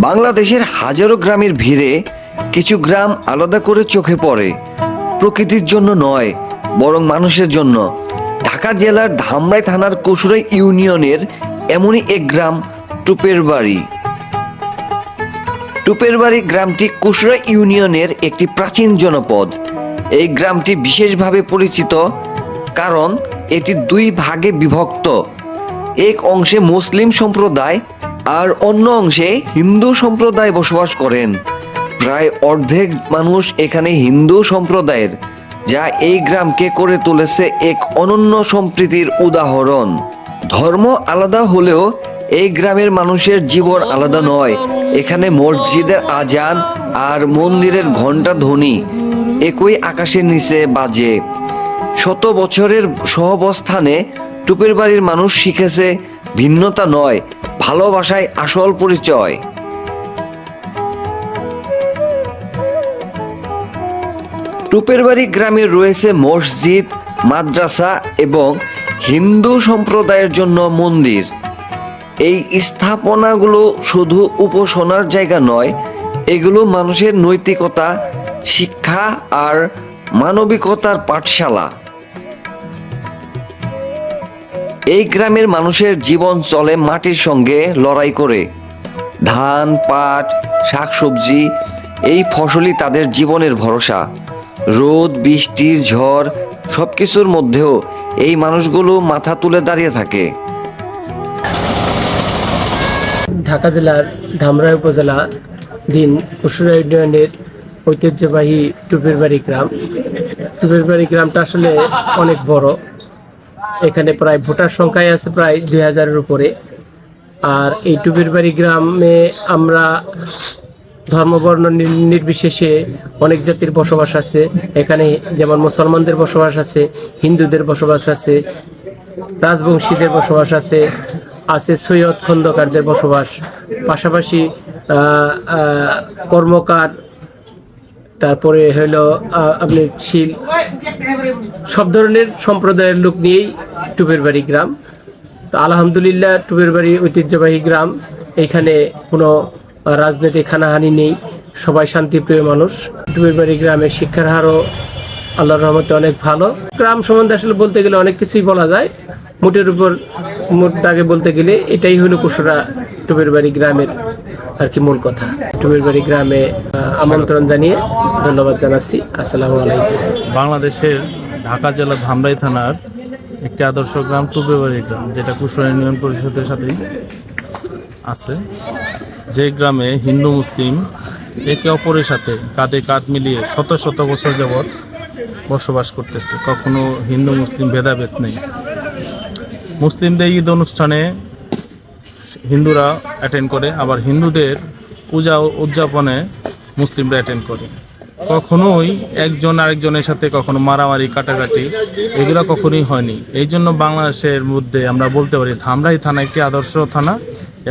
বাংলাদেশের হাজারো গ্রামের ভিড়ে কিছু গ্রাম আলাদা করে চোখে পড়ে, প্রকৃতির জন্য নয় বরং মানুষের জন্য। ঢাকা জেলার ধামরাই থানার কুশুরাই ইউনিয়নের এমনই এক গ্রাম টুপের বাড়ি। টুপের বাড়ি গ্রামটি কুশুরাই ইউনিয়নের একটি প্রাচীন জনপদ। এই গ্রামটি বিশেষভাবে পরিচিত কারণ এটি দুই ভাগে বিভক্ত। এক অংশে মুসলিম সম্প্রদায় আর অন্য অংশে হিন্দু সম্প্রদায় বসবাস করেন। প্রায় অর্ধেক মানুষ এখানে হিন্দু সম্প্রদায়ের, যা এই গ্রামকে করে তুলেছে এক অনন্য সম্প্রীতির উদাহরণ। ধর্ম আলাদা হলেও এই গ্রামের মানুষের জীবন আলাদা নয়। এখানে মসজিদের আজান আর মন্দিরের ঘণ্টা ধ্বনি একই আকাশের নিচে বাজে। শত বছরের সহাবস্থানে টুপের বাড়ির মানুষ শিখেছে ভিন্নতা নয়, ভালোবাসায় আসল পরিচয়। টুপের বাড়ি গ্রামে রয়েছে মসজিদ, মাদ্রাসা এবং হিন্দু সম্প্রদায়ের জন্য মন্দির। এই স্থাপনাগুলো শুধু উপাসনার জায়গা নয়, এগুলো মানুষের নৈতিকতা, শিক্ষা আর মানবিকতার পাঠশালা। এই গ্রামের মানুষের জীবন চলে মাটির সঙ্গে লড়াই করে। ধান, পাট, শাকসবজি এই ফসলই তাদের জীবনের ভরসা। রোদ, বৃষ্টির ঝড় সবকিছুর মধ্যেও এই মানুষগুলো মাথা তুলে দাঁড়িয়ে থাকে। ঢাকা জেলার ধামরাই উপজেলা দিন কুশুরাই ইউনিয়নের ঐতিহ্যবাহী টুপের বাড়ি গ্রাম। টুপের বাড়ি গ্রামটা আসলে অনেক বড়। এখানে প্রায় ভোটার সংখ্যায় আছে প্রায় 2000-এর উপরে। আর এই টুপের বাড়ি গ্রামে আমরা ধর্মবর্ণ নির্বিশেষে অনেক জাতির বসবাস আছে। এখানে যেমন মুসলমানদের বসবাস আছে, হিন্দুদের বসবাস আছে, রাজবংশীদের বসবাস আছে, সৈয়দ খন্দকারদের বসবাস, পাশাপাশি কর্মকার, তারপরে হলো আপনি শীল, সব ধরনের সম্প্রদায়ের লোক নিয়েই টুপের বাড়ি গ্রাম। তো আলহামদুলিল্লাহ টুপের বাড়ি ঐতিহ্যবাহী গ্রাম। এখানে কোনো রাজনৈতিক হানাহানি নেই, সবাই শান্তিপ্রিয় মানুষ। টুপের বাড়ি গ্রামের শিক্ষার হারও আল্লাহর রহমতে অনেক ভালো। গ্রাম সম্বন্ধে আসলে বলতে গেলে অনেক কিছুই বলা যায়। মোটের উপর মোট দাগে বলতে গেলে এটাই হলো কুশুরা টুপের বাড়ি গ্রামের আর কি মূল কথা। টুপের বাড়ি গ্রামে আমন্ত্রণ জানিয়ে ধন্যবাদ জানাচ্ছি। আসসালামু আলাইকুম। বাংলাদেশের ঢাকা জেলার ধামরাই থানার একটি আদর্শ গ্রাম টুপের বাড়ি গ্রাম, যেটা কুশুরা ইউনিয়ন পরিষদের সাথেই আছে। যে গ্রামে হিন্দু মুসলিম একে অপরের সাথে কাঁধে কাঁধ মিলিয়ে শত শত বছর যাবৎ বসবাস করতেছে। কখনো হিন্দু মুসলিম ভেদাভেদ নেই। মুসলিমদের ঈদ অনুষ্ঠানে হিন্দুরা অ্যাটেন্ড করে, আবার হিন্দুদের পূজা উদযাপনে মুসলিমরা অ্যাটেন্ড করে। কখনোই একজন আরেকজনের সাথে কখনো মারামারি, কাটাকাটি এগুলো কখনোই হয়নি। এই জন্য বাংলাদেশের মধ্যে আমরা বলতে পারি ধামরাই থানা একটি আদর্শ থানা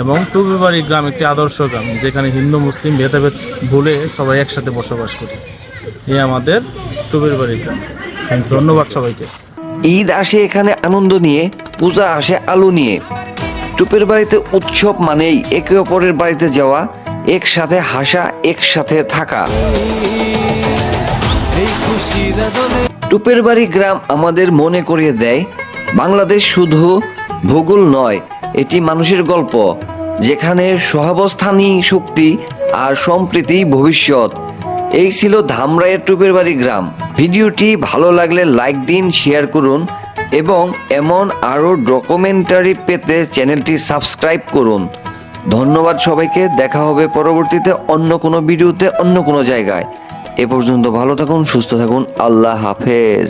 এবং টুপের বাড়ি গ্রাম একটি আদর্শ গ্রাম, যেখানে হিন্দু মুসলিম ভেদাভেদ ভুলে সবাই একসাথে বসবাস করে। এই আমাদের টুপের বাড়ি গ্রাম। ধন্যবাদ সবাইকে। ঈদ আসে এখানে আনন্দ নিয়ে, পূজা আসে আলো নিয়ে। টুপের বাড়িতে উৎসব মানেই একে অপরের বাড়িতে যাওয়া, একসাথে হাসা, একসাথে থাকা। টুপের বাড়ি গ্রাম আমাদের মনে করিয়ে দেয় বাংলাদেশ শুধু ভূগোল নয়, এটি মানুষের গল্প, যেখানে সহাবস্থানই শক্তি আর সম্প্রীতি ভবিষ্যৎ। এই ছিল ধামরাইয়ের টুপের বাড়ি গ্রাম। ভিডিওটি ভালো লাগলে লাইক দিন, শেয়ার করুন এবং এমন আরও ডকুমেন্টারি পেতে চ্যানেলটি সাবস্ক্রাইব করুন। ধন্যবাদ সবাইকে। দেখা হবে পরবর্তীতে অন্য কোনো ভিডিওতে, অন্য কোনো জায়গায়। এ পর্যন্ত ভালো থাকুন, সুস্থ থাকুন। আল্লাহ হাফেজ।